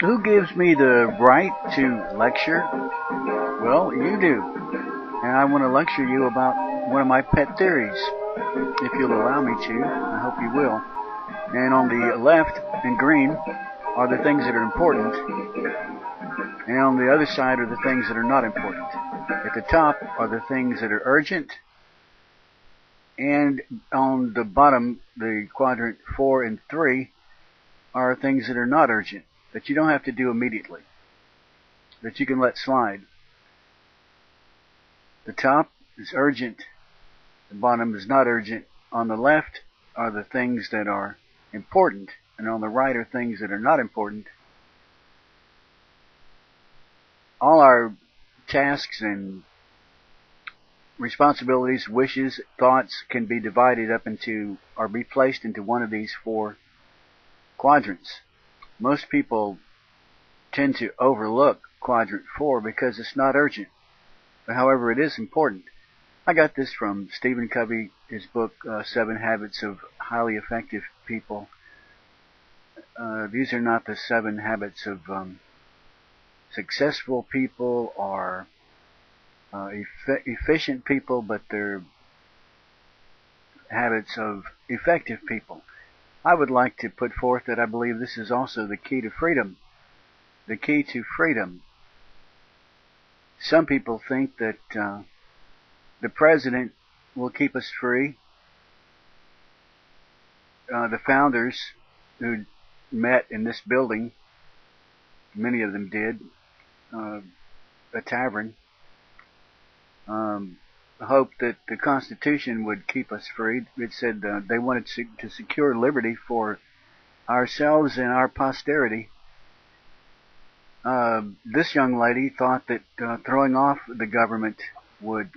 Who gives me the right to lecture? Well, you do. And I want to lecture you about one of my pet theories, if you'll allow me to. I hope you will. And on the left, in green, are the things that are important. And on the other side are the things that are not important. At the top are the things that are urgent. And on the bottom, the quadrant 4 and 3, are things that are not urgent, that you don't have to do immediately, that you can let slide. The top is urgent. The bottom is not urgent. On the left are the things that are important, and on the right are things that are not important. All our tasks and responsibilities, wishes, thoughts can be divided up into, or be placed into one of these 4 quadrants. Most people tend to overlook quadrant 4 because it's not urgent. But however, it is important. I got this from Stephen Covey, his book, 7 Habits of Highly Effective People. These are not the 7 habits of successful people or efficient people, but they're habits of effective people. I would like to put forth that I believe this is also the key to freedom. The key to freedom. Some people think that the president will keep us free. The founders who met in this building, many of them did, a tavern, hoped that the Constitution would keep us free. It said they wanted to secure liberty for ourselves and our posterity. This young lady thought that throwing off the government would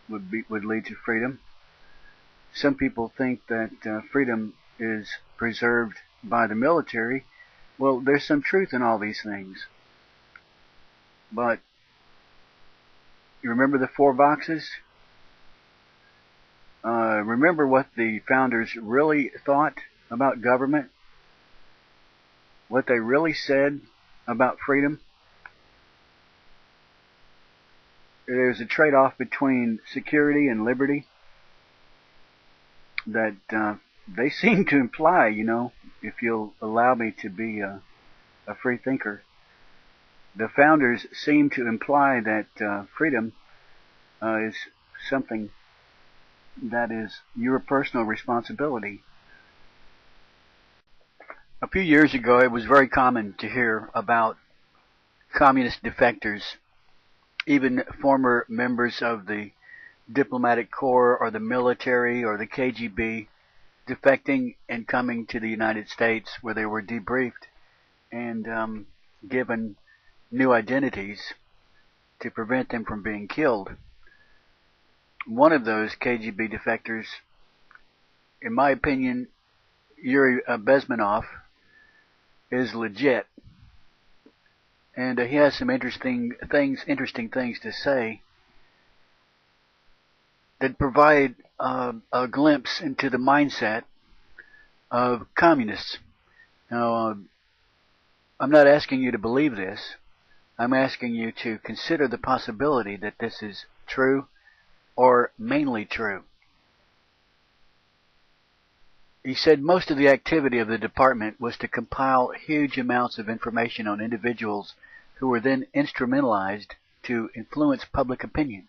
lead to freedom. Some people think that freedom is preserved by the military. Well, there's some truth in all these things. But you remember the 4 boxes? Remember what the founders really thought about government? What they really said about freedom? There's a trade-off between security and liberty that they seem to imply, you know, if you'll allow me to be a free thinker. The founders seem to imply that freedom is something that is your personal responsibility. A few years ago, it was very common to hear about communist defectors, even former members of the diplomatic corps or the military or the KGB, defecting and coming to the United States, where they were debriefed and given new identities to prevent them from being killed. One of those KGB defectors, in my opinion, Yuri Bezmenov, is legit, and he has some interesting things to say that provide a glimpse into the mindset of communists. Now, I'm not asking you to believe this. I'm asking you to consider the possibility that this is true or mainly true. He said most of the activity of the department was to compile huge amounts of information on individuals who were then instrumentalized to influence public opinion.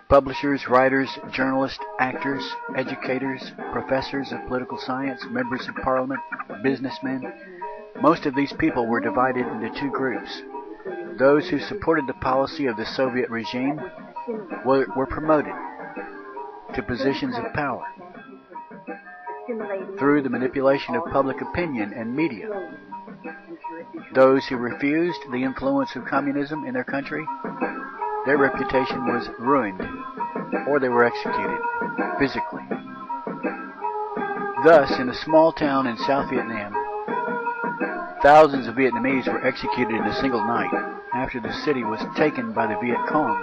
Publishers, writers, journalists, actors, educators, professors of political science, members of parliament, businessmen. Most of these people were divided into 2 groups. Those who supported the policy of the Soviet regime were promoted to positions of power through the manipulation of public opinion and media. Those who refused the influence of communism in their country, their reputation was ruined, or they were executed physically. Thus, in a small town in South Vietnam, thousands of Vietnamese were executed in a single night after the city was taken by the Viet Cong.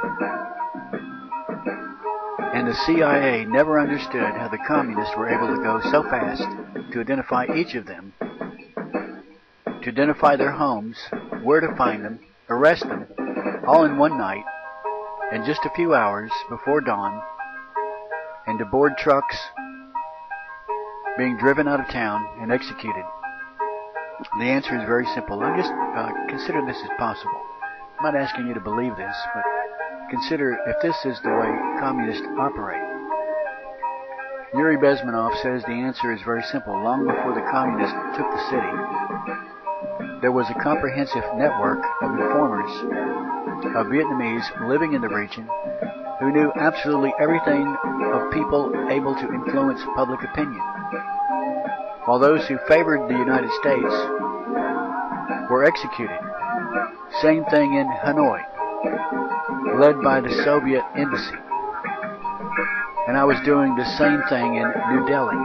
And the CIA never understood how the communists were able to go so fast to identify each of them, to identify their homes, where to find them, arrest them, all in one night, in just a few hours before dawn, and to board trucks being driven out of town and executed. The answer is very simple. Now just consider this as possible. I'm not asking you to believe this, but consider if this is the way communists operate. Yuri Bezmenov says the answer is very simple. Long before the communists took the city, there was a comprehensive network of informers of Vietnamese living in the region who knew absolutely everything of people able to influence public opinion, while those who favored the United States were executed. Same thing in Hanoi, led by the Soviet embassy. And I was doing the same thing in New Delhi.